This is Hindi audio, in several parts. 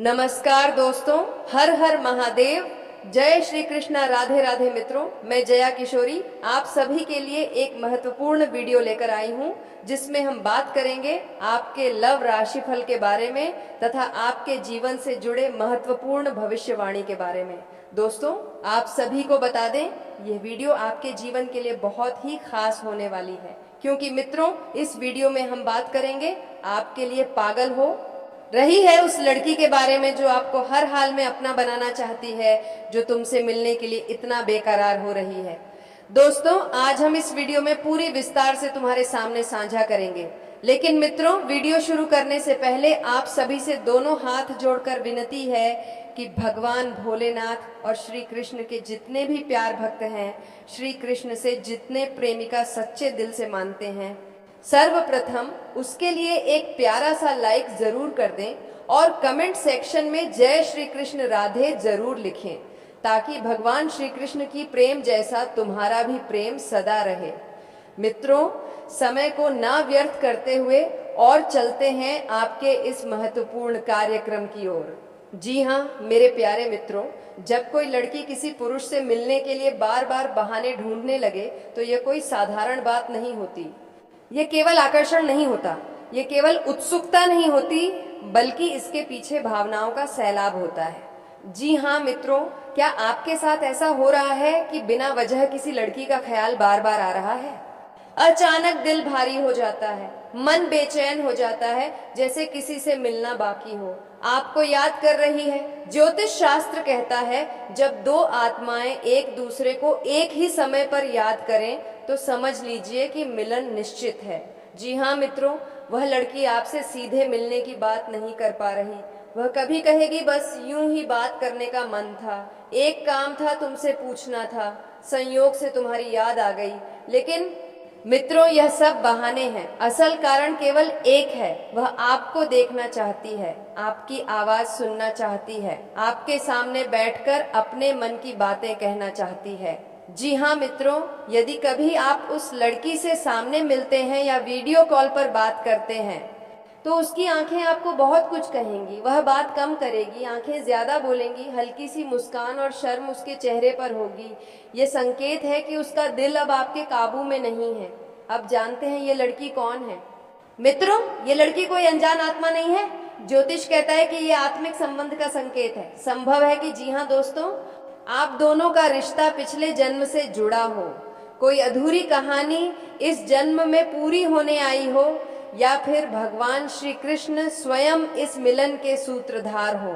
नमस्कार दोस्तों, हर हर महादेव। जय श्री कृष्णा, राधे राधे मित्रों। मैं जया किशोरी आप सभी के लिए एक महत्वपूर्ण वीडियो लेकर आई हूं, जिसमें हम बात करेंगे आपके लव राशिफल के बारे में तथा आपके जीवन से जुड़े महत्वपूर्ण भविष्यवाणी के बारे में। दोस्तों, आप सभी को बता दें, यह वीडियो आपके जीवन के लिए बहुत ही खास होने वाली है, क्योंकि मित्रों इस वीडियो में हम बात करेंगे आपके लिए पागल हो रही है उस लड़की के बारे में जो आपको हर हाल में अपना बनाना चाहती है, जो तुमसे मिलने के लिए इतना बेकरार हो रही है। दोस्तों, आज हम इस वीडियो में पूरी विस्तार से तुम्हारे सामने साझा करेंगे। लेकिन मित्रों, वीडियो शुरू करने से पहले आप सभी से दोनों हाथ जोड़कर विनती है कि भगवान भोलेनाथ और श्री कृष्ण के जितने भी प्यार भक्त हैं, श्री कृष्ण से जितने प्रेमिका सच्चे दिल से मानते हैं, सर्वप्रथम उसके लिए एक प्यारा सा लाइक जरूर कर दें और कमेंट सेक्शन में जय श्री कृष्ण राधे जरूर लिखें, ताकि भगवान श्री कृष्ण की प्रेम जैसा तुम्हारा भी प्रेम सदा रहे। मित्रों, समय को ना व्यर्थ करते हुए और चलते हैं आपके इस महत्वपूर्ण कार्यक्रम की ओर। जी हाँ मेरे प्यारे मित्रों, जब कोई लड़की किसी पुरुष से मिलने के लिए बार बार बहाने ढूंढने लगे तो यह कोई साधारण बात नहीं होती। ये केवल आकर्षण नहीं होता, ये केवल उत्सुकता नहीं होती, बल्कि इसके पीछे भावनाओं का सैलाब होता है। जी हाँ मित्रों, क्या आपके साथ ऐसा हो रहा है कि बिना वजह किसी लड़की का ख्याल बार बार आ रहा है? अचानक दिल भारी हो जाता है, मन बेचैन हो जाता है, जैसे किसी से मिलना बाकी हो, आपको याद कर रही है। ज्योतिष शास्त्र कहता है, जब दो आत्माएं एक दूसरे को एक ही समय पर याद करें तो समझ लीजिए कि मिलन निश्चित है। जी हाँ मित्रों, वह लड़की आपसे सीधे मिलने की बात नहीं कर पा रही। वह कभी कहेगी बस यूं ही बात करने का मन था, एक काम था तुमसे पूछना था, संयोग से तुम्हारी याद आ गई। लेकिन मित्रों, यह सब बहाने हैं। असल कारण केवल एक है, वह आपको देखना चाहती है, आपकी आवाज सुनना चाहती है, आपके सामने बैठकर अपने मन की बातें कहना चाहती है। जी हाँ मित्रों, यदि कभी आप उस लड़की से सामने मिलते हैं या वीडियो कॉल पर बात करते हैं तो उसकी आंखें आपको बहुत कुछ कहेंगी। वह बात कम करेगी, आंखें ज्यादा बोलेंगी, हल्की सी मुस्कान और शर्म उसके चेहरे पर होगी। ये संकेत है कि उसका दिल अब आपके काबू में नहीं है। अब जानते हैं ये लड़की कौन है? मित्रों, ये लड़की कोई अनजान आत्मा नहीं है। ज्योतिष कहता है कि ये आत्मिक संबंध का संकेत है। संभव है कि जी हाँ दोस्तों, आप दोनों का रिश्ता पिछले जन्म से जुड़ा हो, कोई अधूरी कहानी इस जन्म में पूरी होने आई हो, या फिर भगवान श्री कृष्ण स्वयं इस मिलन के सूत्रधार हो।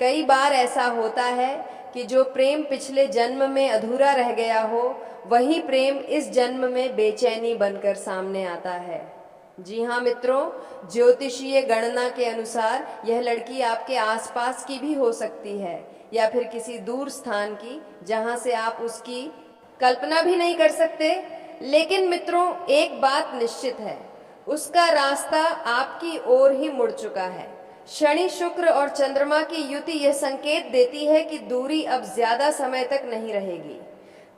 कई बार ऐसा होता है कि जो प्रेम पिछले जन्म में अधूरा रह गया हो, वही प्रेम इस जन्म में बेचैनी बनकर सामने आता है। जी हाँ मित्रों, ज्योतिषीय गणना के अनुसार यह लड़की आपके आसपास की भी हो सकती है, या फिर किसी दूर स्थान की, जहां से आप उसकी कल्पना भी नहीं कर सकते। लेकिन मित्रों, एक बात निश्चित है, उसका रास्ता आपकी ओर ही मुड़ चुका है। शनि, शुक्र और चंद्रमा की युति यह संकेत देती है कि दूरी अब ज्यादा समय तक नहीं रहेगी।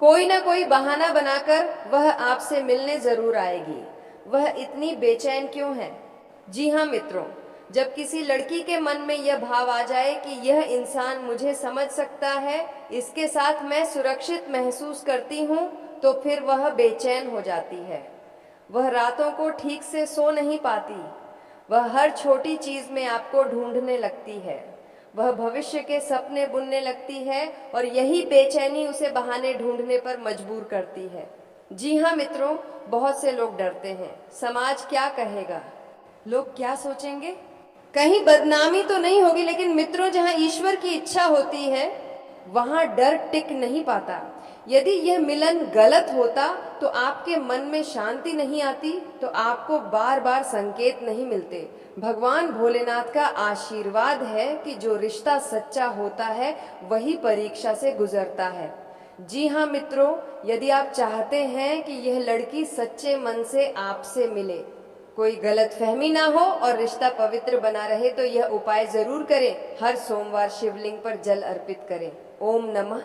कोई ना कोई बहाना बनाकर वह आपसे मिलने जरूर आएगी। वह इतनी बेचैन क्यों है? जी हाँ मित्रों, जब किसी लड़की के मन में यह भाव आ जाए कि यह इंसान मुझे समझ सकता है, इसके साथ मैं सुरक्षित महसूस करती हूँ, तो फिर वह बेचैन हो जाती है। वह रातों को ठीक से सो नहीं पाती। वह हर छोटी चीज में आपको ढूंढने लगती है। वह भविष्य के सपने बुनने लगती है और यही बेचैनी उसे बहाने ढूंढने पर मजबूर करती है। जी हाँ मित्रों, बहुत से लोग डरते हैं, समाज क्या कहेगा, लोग क्या सोचेंगे, कहीं बदनामी तो नहीं होगी। लेकिन मित्रों, जहाँ ईश्वर की इच्छा होती है वहां डर टिक नहीं पाता। यदि यह मिलन गलत होता तो आपके मन में शांति नहीं आती, तो आपको बार बार संकेत नहीं मिलते। भगवान भोलेनाथ का आशीर्वाद है कि जो रिश्ता सच्चा होता है वही परीक्षा से गुजरता है। जी हाँ मित्रों, यदि आप चाहते हैं कि यह लड़की सच्चे मन से आपसे मिले, कोई गलतफहमी ना हो और रिश्ता पवित्र बना रहे, तो यह उपाय जरूर करें। हर सोमवार शिवलिंग पर जल अर्पित करें। ओम नमः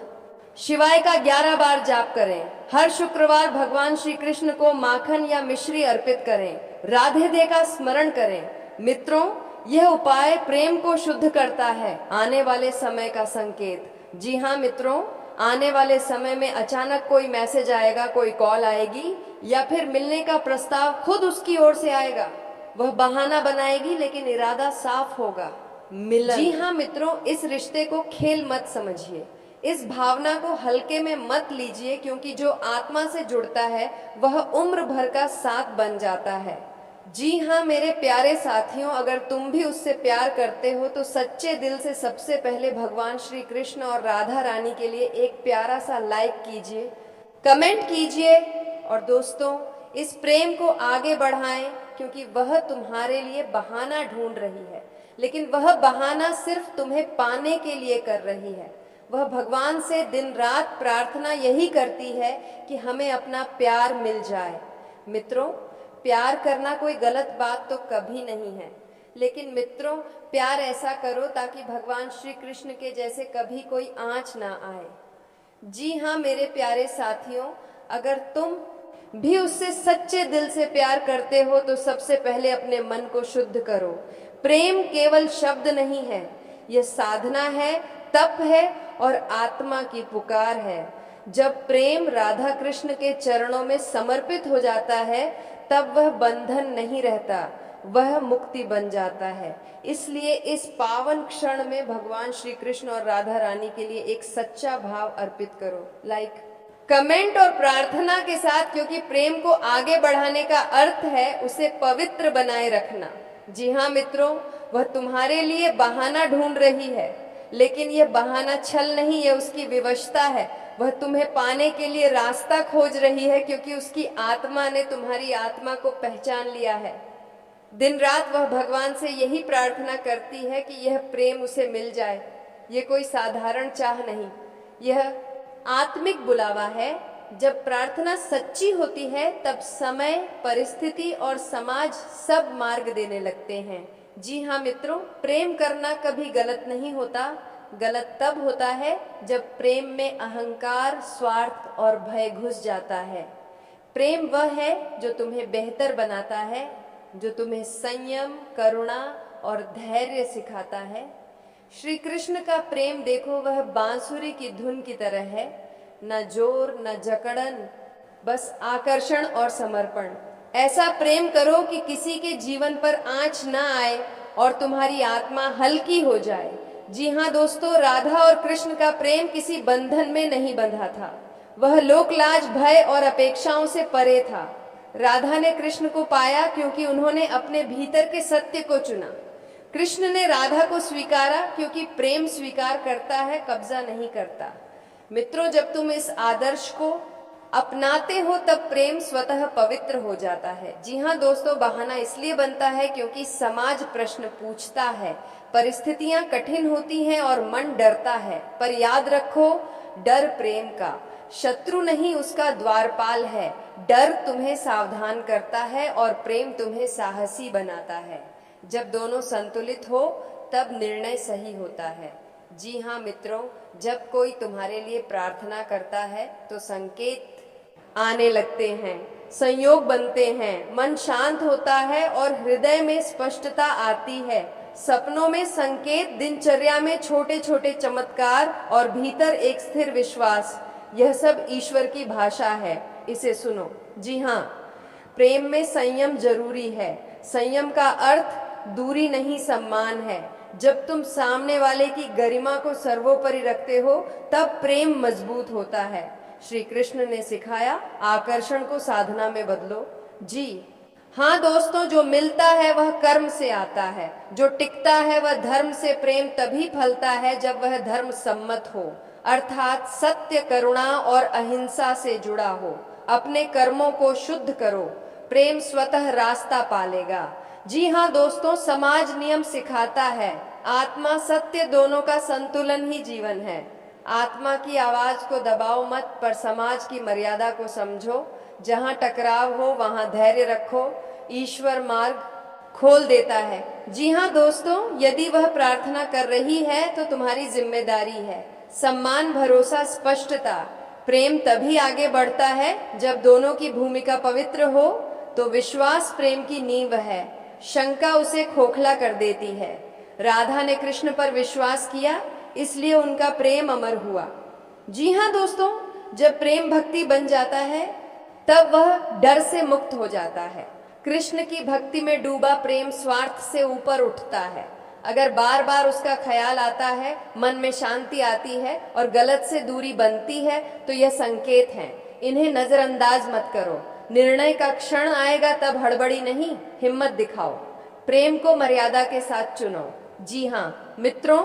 शिवाय का 11 बार जाप करें। हर शुक्रवार भगवान श्री कृष्ण को माखन या मिश्री अर्पित करें। राधे दे का स्मरण करें। मित्रों, यह उपाय प्रेम को शुद्ध करता है, आने वाले समय का संकेत। जी हाँ मित्रों, आने वाले समय में अचानक कोई मैसेज आएगा, कोई कॉल आएगी, या फिर मिलने का प्रस्ताव खुद उसकी ओर से आएगा। वह बहाना बनाएगी लेकिन इरादा साफ होगा, मिलन। जी हाँ मित्रों, इस रिश्ते को खेल मत समझिए, इस भावना को हल्के में मत लीजिए, क्योंकि जो आत्मा से जुड़ता है वह उम्र भर का साथ बन जाता है। जी हाँ मेरे प्यारे साथियों, अगर तुम भी उससे प्यार करते हो तो सच्चे दिल से सबसे पहले भगवान श्री कृष्ण और राधा रानी के लिए एक प्यारा सा लाइक कीजिए, कमेंट कीजिए, और दोस्तों इस प्रेम को आगे बढ़ाएं, क्योंकि वह तुम्हारे लिए बहाना ढूंढ रही है, लेकिन वह बहाना सिर्फ तुम्हें पाने के लिए कर रही है। वह भगवान से दिन रात प्रार्थना यही करती है कि हमें अपना प्यार मिल जाए। मित्रों, प्यार करना कोई गलत बात तो कभी नहीं है, लेकिन मित्रों प्यार ऐसा करो ताकि भगवान श्री कृष्ण के जैसे कभी कोई आँच ना आए। जी हाँ मेरे प्यारे साथियों, अगर तुम भी उससे सच्चे दिल से प्यार करते हो तो सबसे पहले अपने मन को शुद्ध करो। प्रेम केवल शब्द नहीं है, यह साधना है, तप है और आत्मा की पुकार है। जब प्रेम राधा कृष्ण के चरणों में समर्पित हो जाता है तब वह बंधन नहीं रहता, वह मुक्ति बन जाता है। इसलिए इस पावन क्षण में भगवान श्री कृष्ण और राधा रानी के लिए एक सच्चा भाव अर्पित करो, लाइक, कमेंट और प्रार्थना के साथ, क्योंकि प्रेम को आगे बढ़ाने का अर्थ है उसे पवित्र बनाए रखना। जी हाँ मित्रों, वह तुम्हारे लिए बहाना ढूंढ रही है, लेकिन यह बहाना छल नहीं, यह उसकी विवशता है। वह तुम्हें पाने के लिए रास्ता खोज रही है, क्योंकि उसकी आत्मा ने तुम्हारी आत्मा को पहचान लिया है। दिन रात वह भगवान से यही प्रार्थना करती है कि यह प्रेम उसे मिल जाए। ये कोई साधारण चाह नहीं, यह आत्मिक बुलावा है। जब प्रार्थना सच्ची होती है तब समय, परिस्थिति और समाज सब मार्ग देने लगते हैं। जी हाँ मित्रों, प्रेम करना कभी गलत नहीं होता। गलत तब होता है जब प्रेम में अहंकार, स्वार्थ और भय घुस जाता है। प्रेम वह है जो तुम्हें बेहतर बनाता है, जो तुम्हें संयम, करुणा और धैर्य सिखाता है। श्री कृष्ण का प्रेम देखो, वह बांसुरी की धुन की तरह है, न जोर न जकड़न, बस आकर्षण और समर्पण। ऐसा प्रेम करो कि किसी के जीवन पर आंच न आए और तुम्हारी आत्मा हल्की हो जाए। जी हाँ दोस्तों, राधा और कृष्ण का प्रेम किसी बंधन में नहीं बंधा था, वह लोकलाज, भय और अपेक्षाओं से परे था। राधा ने कृष्ण को पाया क्योंकि उन्होंने अपने भीतर के सत्य को चुना। कृष्ण ने राधा को स्वीकारा क्योंकि प्रेम स्वीकार करता है, कब्जा नहीं करता। मित्रों, जब तुम इस आदर्श को अपनाते हो तब प्रेम स्वतः पवित्र हो जाता है। जी हाँ दोस्तों, बहाना इसलिए बनता है क्योंकि समाज प्रश्न पूछता है, परिस्थितियां कठिन होती हैं और मन डरता है। पर याद रखो, डर प्रेम का शत्रु नहीं, उसका द्वारपाल है। डर तुम्हें सावधान करता है और प्रेम तुम्हें साहसी बनाता है। जब दोनों संतुलित हो तब निर्णय सही होता है। जी हाँ मित्रों, जब कोई तुम्हारे लिए प्रार्थना करता है तो संकेत आने लगते हैं, संयोग बनते हैं, मन शांत होता है और हृदय में स्पष्टता आती है। सपनों में संकेत, दिनचर्या में छोटे छोटे चमत्कार और भीतर एक स्थिर विश्वास, यह सब ईश्वर की भाषा है, इसे सुनो। जी हाँ, प्रेम में संयम जरूरी है। संयम का अर्थ दूरी नहीं, सम्मान है। जब तुम सामने वाले की गरिमा को सर्वोपरि रखते हो तब प्रेम मजबूत होता है। श्री कृष्ण ने सिखाया, आकर्षण को साधना में बदलो। जी हाँ दोस्तों, जो मिलता है वह कर्म से आता है, जो टिकता है वह धर्म से। प्रेम तभी फलता है जब वह धर्म सम्मत हो, अर्थात सत्य, करुणा और अहिंसा से जुड़ा हो। अपने कर्मों को शुद्ध करो, प्रेम स्वतः रास्ता पालेगा। जी हाँ दोस्तों, समाज नियम सिखाता है, आत्मा सत्य दोनों का संतुलन ही जीवन है। आत्मा की आवाज को दबाओ मत, पर समाज की मर्यादा को समझो। जहाँ टकराव हो वहाँ धैर्य रखो, ईश्वर मार्ग खोल देता है। जी हाँ दोस्तों, यदि वह प्रार्थना कर रही है तो तुम्हारी जिम्मेदारी है सम्मान, भरोसा, स्पष्टता। प्रेम तभी आगे बढ़ता है जब दोनों की भूमिका पवित्र हो, तो विश्वास प्रेम की नींव है। शंका उसे खोखला कर देती है। राधा ने कृष्ण पर विश्वास किया, इसलिए उनका प्रेम अमर हुआ। जी हाँ दोस्तों, जब प्रेम भक्ति बन जाता है तब वह डर से मुक्त हो जाता है। कृष्ण की भक्ति में डूबा प्रेम स्वार्थ से ऊपर उठता है। अगर बार बार उसका ख्याल आता है, मन में शांति आती है और गलत से दूरी बनती है, तो यह संकेत है। इन्हें नजरअंदाज मत करो। निर्णय का क्षण आएगा तब हड़बड़ी नहीं, हिम्मत दिखाओ। प्रेम को मर्यादा के साथ चुनो। जी हाँ मित्रों,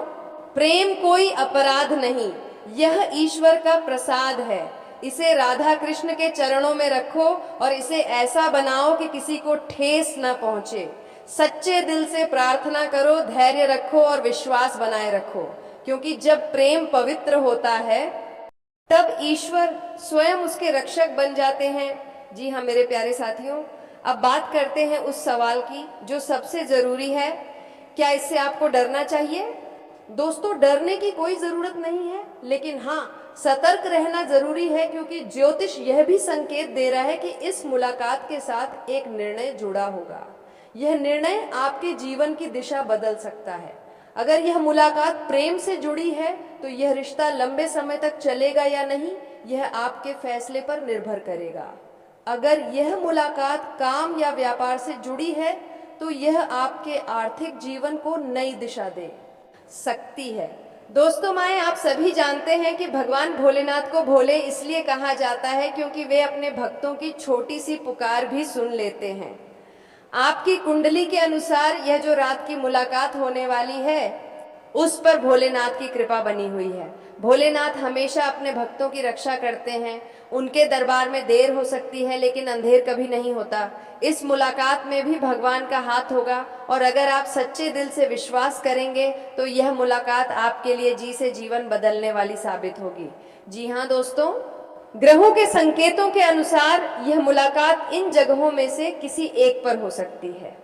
प्रेम कोई अपराध नहीं, यह ईश्वर का प्रसाद है। इसे राधा कृष्ण के चरणों में रखो और इसे ऐसा बनाओ कि किसी को ठेस न पहुंचे। सच्चे दिल से प्रार्थना करो, धैर्य रखो और विश्वास बनाए रखो, क्योंकि जब प्रेम पवित्र होता है तब ईश्वर स्वयं उसके रक्षक बन जाते हैं। जी हाँ मेरे प्यारे साथियों, अब बात करते हैं उस सवाल की जो सबसे जरूरी है, क्या इससे आपको डरना चाहिए? दोस्तों, डरने की कोई जरूरत नहीं है, लेकिन हाँ सतर्क रहना जरूरी है, क्योंकि ज्योतिष यह भी संकेत दे रहा है कि इस मुलाकात के साथ एक निर्णय जुड़ा होगा। यह निर्णय आपके जीवन की दिशा बदल सकता है। अगर यह मुलाकात प्रेम से जुड़ी है तो यह रिश्ता लंबे समय तक चलेगा या नहीं, यह आपके फैसले पर निर्भर करेगा। अगर यह मुलाकात काम या व्यापार से जुड़ी है तो यह आपके आर्थिक जीवन को नई दिशा दे सकती है। दोस्तों माएं, आप सभी जानते हैं कि भगवान भोलेनाथ को भोले इसलिए कहा जाता है क्योंकि वे अपने भक्तों की छोटी सी पुकार भी सुन लेते हैं। आपकी कुंडली के अनुसार यह जो रात की मुलाकात होने वाली है, उस पर भोलेनाथ की कृपा बनी हुई है। भोलेनाथ हमेशा अपने भक्तों की रक्षा करते हैं। उनके दरबार में देर हो सकती है, लेकिन अंधेर कभी नहीं होता। इस मुलाकात में भी भगवान का हाथ होगा, और अगर आप सच्चे दिल से विश्वास करेंगे तो यह मुलाकात आपके लिए जी से जीवन बदलने वाली साबित होगी। जी हाँ दोस्तों, ग्रहों के संकेतों के अनुसार यह मुलाकात इन जगहों में से किसी एक पर हो सकती है।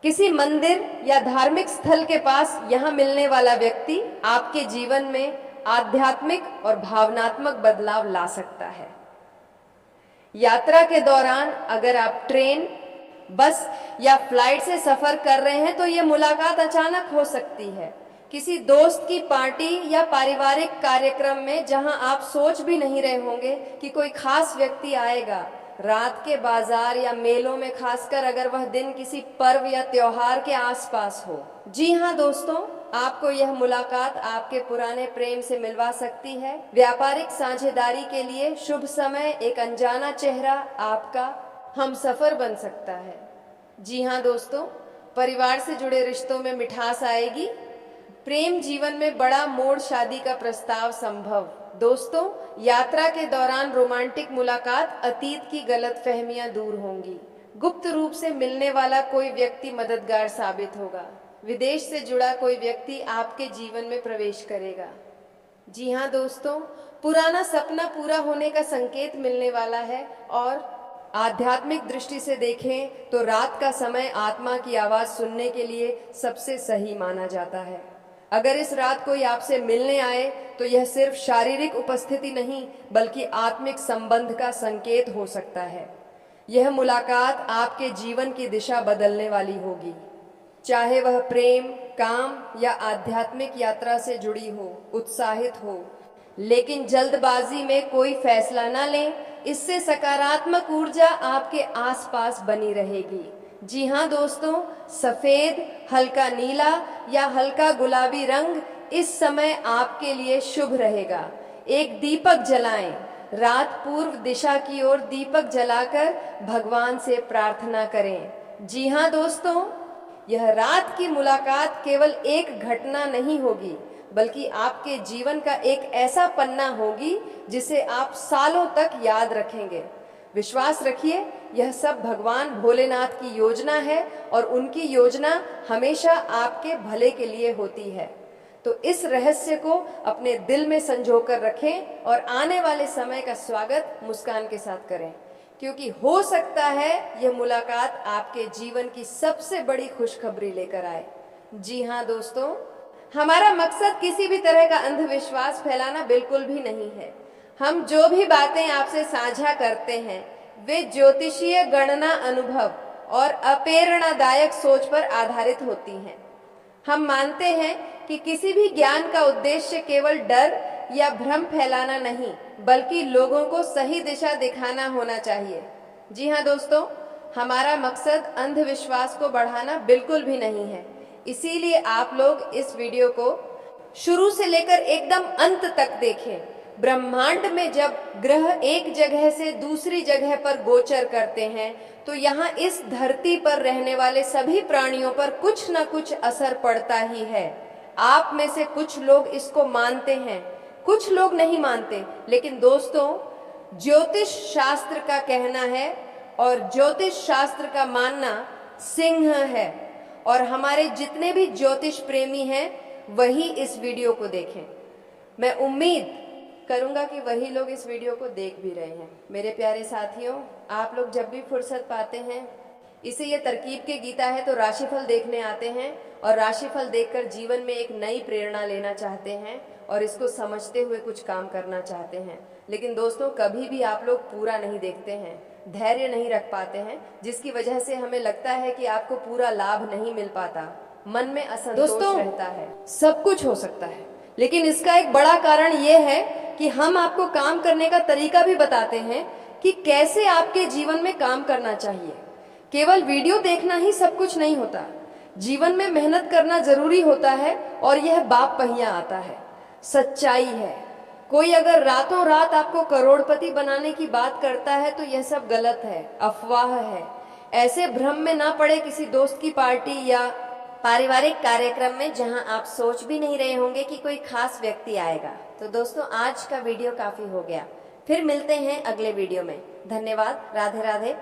किसी मंदिर या धार्मिक स्थल के पास यहाँ मिलने वाला व्यक्ति आपके जीवन में आध्यात्मिक और भावनात्मक बदलाव ला सकता है। यात्रा के दौरान अगर आप ट्रेन, बस या फ्लाइट से सफर कर रहे हैं तो यह मुलाकात अचानक हो सकती है। किसी दोस्त की पार्टी या पारिवारिक कार्यक्रम में जहां आप सोच भी नहीं रहे होंगे कि कोई खास व्यक्ति आएगा। रात के बाजार या मेलों में, खासकर अगर वह दिन किसी पर्व या त्योहार के आसपास हो। जी हाँ दोस्तों, आपको यह मुलाकात आपके पुराने प्रेम से मिलवा सकती है। व्यापारिक साझेदारी के लिए शुभ समय एक अनजाना चेहरा आपका हमसफर बन सकता है। जी हाँ दोस्तों, परिवार से जुड़े रिश्तों में मिठास आएगी। प्रेम जीवन में बड़ा मोड़, शादी का प्रस्ताव संभव। दोस्तों, यात्रा के दौरान रोमांटिक मुलाकात, अतीत की गलतफहमियां दूर होंगी। गुप्त रूप से मिलने वाला कोई व्यक्ति मददगार साबित होगा। विदेश से जुड़ा कोई व्यक्ति आपके जीवन में प्रवेश करेगा। जी हाँ दोस्तों, पुराना सपना पूरा होने का संकेत मिलने वाला है। और आध्यात्मिक दृष्टि से देखें तो रात का समय आत्मा की आवाज सुनने के लिए सबसे सही माना जाता है। अगर इस रात कोई आपसे मिलने आए तो यह सिर्फ शारीरिक उपस्थिति नहीं, बल्कि आत्मिक संबंध का संकेत हो सकता है। यह मुलाकात आपके जीवन की दिशा बदलने वाली होगी, चाहे वह प्रेम, काम या आध्यात्मिक यात्रा से जुड़ी हो। उत्साहित हो, लेकिन जल्दबाजी में कोई फैसला न लें, इससे सकारात्मक ऊर्जा आपके आसपास बनी रहेगी। जी हाँ दोस्तों, सफेद, हल्का नीला या हल्का गुलाबी रंग इस समय आपके लिए शुभ रहेगा। एक दीपक जलाएं। रात पूर्व दिशा की ओर दीपक जलाकर भगवान से प्रार्थना करें। जी हाँ दोस्तों, यह रात की मुलाकात केवल एक घटना नहीं होगी, बल्कि आपके जीवन का एक ऐसा पन्ना होगी जिसे आप सालों तक याद रखेंगे। विश्वास रखिए, यह सब भगवान भोलेनाथ की योजना है और उनकी योजना हमेशा आपके भले के लिए होती है। तो इस रहस्य को अपने दिल में संजोकर रखें और आने वाले समय का स्वागत मुस्कान के साथ करें, क्योंकि हो सकता है यह मुलाकात आपके जीवन की सबसे बड़ी खुशखबरी लेकर आए। जी हाँ दोस्तों, हमारा मकसद किसी भी तरह का अंधविश्वास फैलाना बिल्कुल भी नहीं है। हम जो भी बातें आपसे साझा करते हैं वे ज्योतिषीय गणना, अनुभव और अप्रेरणादायक सोच पर आधारित होती हैं। हम मानते हैं कि किसी भी ज्ञान का उद्देश्य केवल डर या भ्रम फैलाना नहीं, बल्कि लोगों को सही दिशा दिखाना होना चाहिए। जी हाँ दोस्तों, हमारा मकसद अंधविश्वास को बढ़ाना बिल्कुल भी नहीं है। इसीलिए आप लोग इस वीडियो को शुरू से लेकर एकदम अंत तक देखें। ब्रह्मांड में जब ग्रह एक जगह से दूसरी जगह पर गोचर करते हैं तो यहाँ इस धरती पर रहने वाले सभी प्राणियों पर कुछ न कुछ असर पड़ता ही है। आप में से कुछ लोग इसको मानते हैं, कुछ लोग नहीं मानते, लेकिन दोस्तों ज्योतिष शास्त्र का कहना है और ज्योतिष शास्त्र का मानना सिंह है। और हमारे जितने भी ज्योतिष प्रेमी हैं वही इस वीडियो को देखें। मैं उम्मीद करूंगा कि वही लोग इस वीडियो को देख भी रहे हैं। मेरे प्यारे साथियों, आप लोग जब भी फुर्सत पाते हैं, इसे ये तरकीब के गीता है तो राशिफल देखने आते हैं और राशिफल देखकर जीवन में एक नई प्रेरणा लेना चाहते हैं और इसको समझते हुए कुछ काम करना चाहते हैं। लेकिन दोस्तों कभी भी आप लोग पूरा नहीं देखते हैं, धैर्य नहीं रख पाते हैं, जिसकी वजह से हमें लगता है कि आपको पूरा लाभ नहीं मिल पाता, मन में असंतोष रहता है। सब कुछ हो सकता है, लेकिन इसका एक बड़ा कारण ये है कि हम आपको काम करने का तरीका भी बताते हैं कि कैसे आपके जीवन में काम करना चाहिए। केवल वीडियो देखना ही सब कुछ नहीं होता, जीवन में मेहनत करना जरूरी होता है और यह बाप पहिया आता है, सच्चाई है। कोई अगर रातों रात आपको करोड़पति बनाने की बात करता है तो यह सब गलत है, अफवाह है। ऐसे भ्रम में ना पड़े किसी दोस्त की पार्टी या पारिवारिक कार्यक्रम में जहां आप सोच भी नहीं रहे होंगे कि कोई खास व्यक्ति आएगा। तो दोस्तों आज का वीडियो काफी हो गया, फिर मिलते हैं अगले वीडियो में। धन्यवाद। राधे राधे।